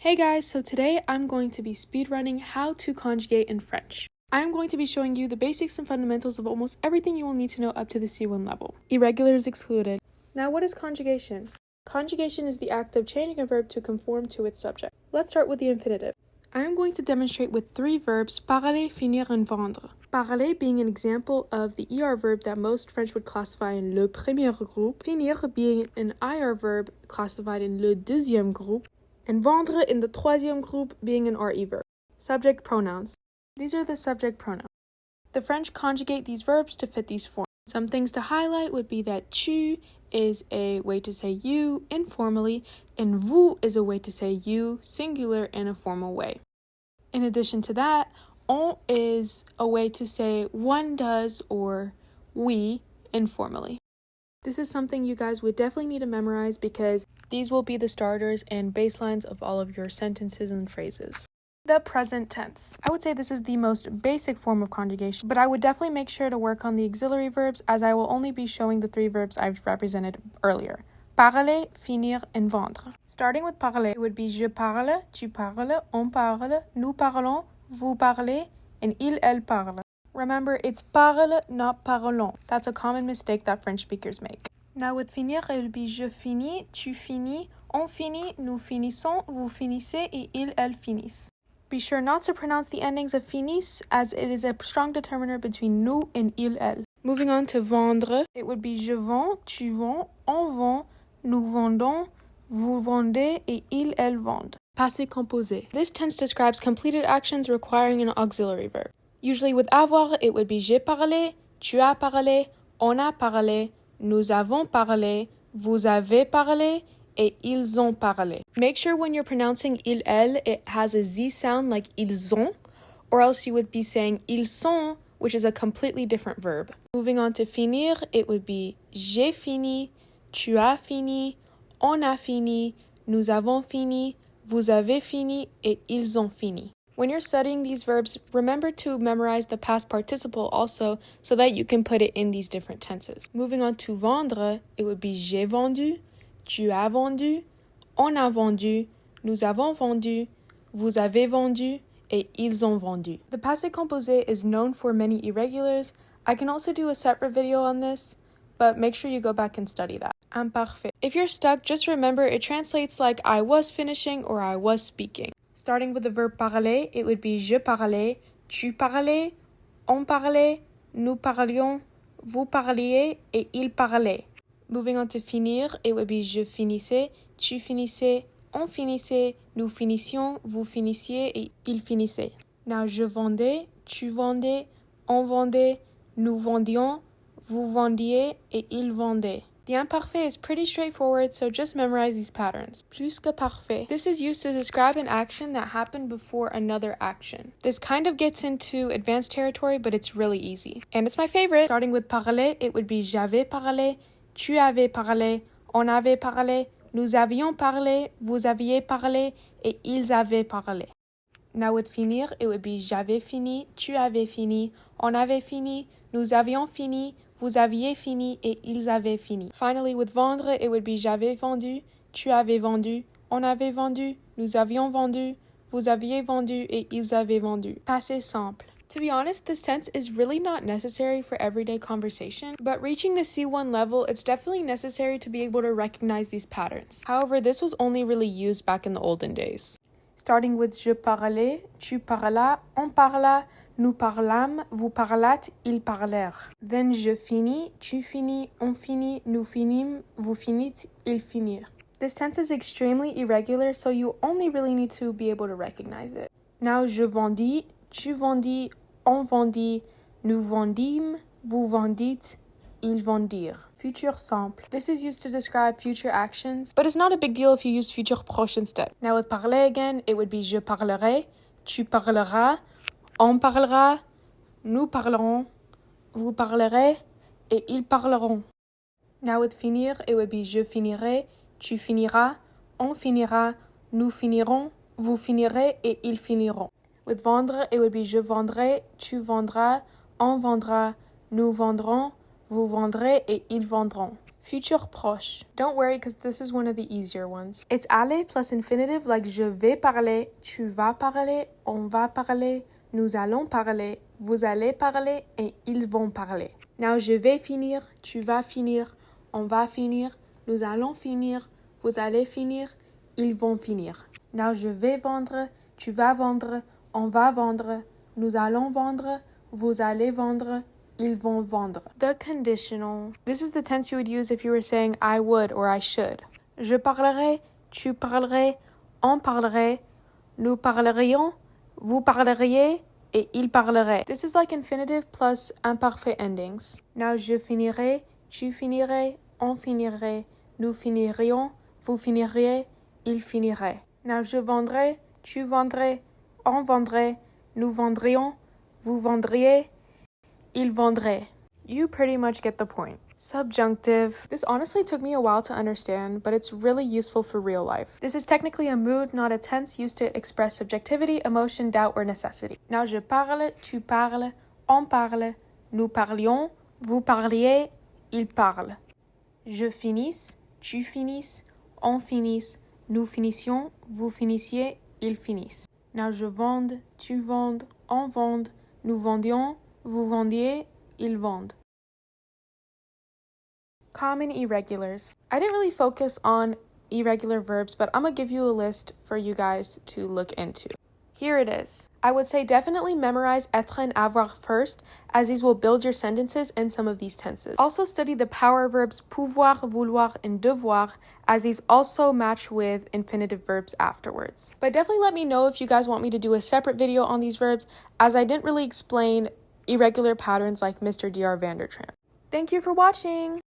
Hey guys, so today I'm going to be speedrunning how to conjugate in French. I'm going to be showing you the basics and fundamentals of almost everything you will need to know up to the C1 level. Irregulars excluded. Now what is conjugation? Conjugation is the act of changing a verb to conform to its subject. Let's start with the infinitive. I am going to demonstrate with three verbs, parler, finir, and vendre. Parler being an example of the ER verb that most French would classify in le premier groupe, finir being an IR verb classified in le deuxième groupe, and vendre in the troisième groupe being an RE verb. Subject pronouns. These are the subject pronouns. The French conjugate these verbs to fit these forms. Some things to highlight would be that tu is a way to say you informally, and vous is a way to say you singular in a formal way. In addition to that, on is a way to say one does or we informally. This is something you guys would definitely need to memorize because these will be the starters and baselines of all of your sentences and phrases. The present tense. I would say this is the most basic form of conjugation, but I would definitely make sure to work on the auxiliary verbs as I will only be showing the three verbs I've represented earlier. Parler, finir, and vendre. Starting with parler, it would be je parle, tu parles, on parle, nous parlons, vous parlez, and il, elle parle. Remember, it's parle, not parlons. That's a common mistake that French speakers make. Now with finir, it will be je finis, tu finis, on finit, nous finissons, vous finissez, et il, elle finissent. Be sure not to pronounce the endings of finis as it is a strong determiner between nous and il, elle. Moving on to vendre, it would be je vends, tu vends, on vend, nous vendons, vous vendez, et il, elle vendent. Passé composé. This tense describes completed actions requiring an auxiliary verb. Usually with avoir, it would be j'ai parlé, tu as parlé, on a parlé, nous avons parlé, vous avez parlé, et ils ont parlé. Make sure when you're pronouncing il, elle, it has a Z sound like ils ont, or else you would be saying ils sont, which is a completely different verb. Moving on to finir, it would be j'ai fini, tu as fini, on a fini, nous avons fini, vous avez fini, et ils ont fini. When you're studying these verbs, remember to memorize the past participle also so that you can put it in these different tenses. Moving on to vendre, it would be j'ai vendu, tu as vendu, on a vendu, nous avons vendu, vous avez vendu, et ils ont vendu. The passé composé is known for many irregulars. I can also do a separate video on this, but make sure you go back and study that. Imparfait. If you're stuck, just remember it translates like I was finishing or I was speaking. Starting with the verb parler, it would be je parlais, tu parlais, on parlait, nous parlions, vous parliez, et il parlait. Moving on to finir, it would be je finissais, tu finissais, on finissait, nous finissions, vous finissiez, et il finissait. Now je vendais, tu vendais, on vendait, nous vendions, vous vendiez, et il vendait. The imparfait is pretty straightforward, so just memorize these patterns. Plus que parfait. This is used to describe an action that happened before another action. This kind of gets into advanced territory, but it's really easy. And it's my favorite. Starting with parler, it would be j'avais parlé, tu avais parlé, on avait parlé, nous avions parlé, vous aviez parlé, et ils avaient parlé. Now with finir, it would be j'avais fini, tu avais fini, on avait fini, nous avions fini, vous aviez fini, et ils avaient fini. Finally, with vendre, it would be j'avais vendu, tu avais vendu, on avait vendu, nous avions vendu, vous aviez vendu, et ils avaient vendu. Passé simple. To be honest, this tense is really not necessary for everyday conversation, but reaching the C1 level, it's definitely necessary to be able to recognize these patterns. However, this was only really used back in the olden days. Starting with je parlais, tu parlas, on parla, nous parlâmes, vous parlâtes, ils parlèrent. Then je finis, tu finis, on finit, nous finîmes, vous finîtes, ils finirent. This tense is extremely irregular, so you only really need to be able to recognize it. Now je vendis, tu vendis, on vendit, nous vendîmes, vous vendîtes, ils vendirent. Futur simple. This is used to describe future actions, but it's not a big deal if you use futur proche instead. Now with parler again, it would be je parlerai, tu parleras, on parlera, nous parlerons, vous parlerez, et ils parleront. Now with finir, it would be je finirai, tu finiras, on finira, nous finirons, vous finirez, et ils finiront. With vendre, it would be je vendrai, tu vendras, on vendra, nous vendrons, vous vendrez, et ils vendront. Futur proche. Don't worry because this is one of the easier ones. It's aller plus infinitive like je vais parler, tu vas parler, on va parler, nous allons parler, vous allez parler, et ils vont parler. Now je vais finir, tu vas finir, on va finir, nous allons finir, vous allez finir, ils vont finir. Now je vais vendre, tu vas vendre, on va vendre, nous allons vendre, vous allez vendre, ils vont vendre. The conditional. This is the tense you would use if you were saying I would or I should. Je parlerai, tu parlerais, on parlerait, nous parlerions, vous parleriez, et ils parleraient. This is like infinitive plus imparfait endings. Now je finirai, tu finirais, on finirait, nous finirions, vous finiriez, ils finiraient. Now je vendrai, tu vendrais, on vendrait, nous vendrions, vous vendriez, ils vendraient. You pretty much get the point. Subjunctive. This honestly took me a while to understand, but it's really useful for real life. This is technically a mood, not a tense, used to express subjectivity, emotion, doubt, or necessity. Now je parle, tu parles, on parle, nous parlions, vous parliez, ils parlent. Je finisse, tu finisses, on finisse, nous finissions, vous finissiez, ils finissent. Now je vende, tu vendes, on vende, nous vendions, vous vendiez, ils vendent. Common irregulars. I didn't really focus on irregular verbs, but I'm going to give you a list for you guys to look into. Here it is. I would say definitely memorize être and avoir first, as these will build your sentences in some of these tenses. Also study the power verbs pouvoir, vouloir, and devoir, as these also match with infinitive verbs afterwards. But definitely let me know if you guys want me to do a separate video on these verbs, as I didn't really explain irregular patterns like Mr. Dr. Vandertramp. Thank you for watching!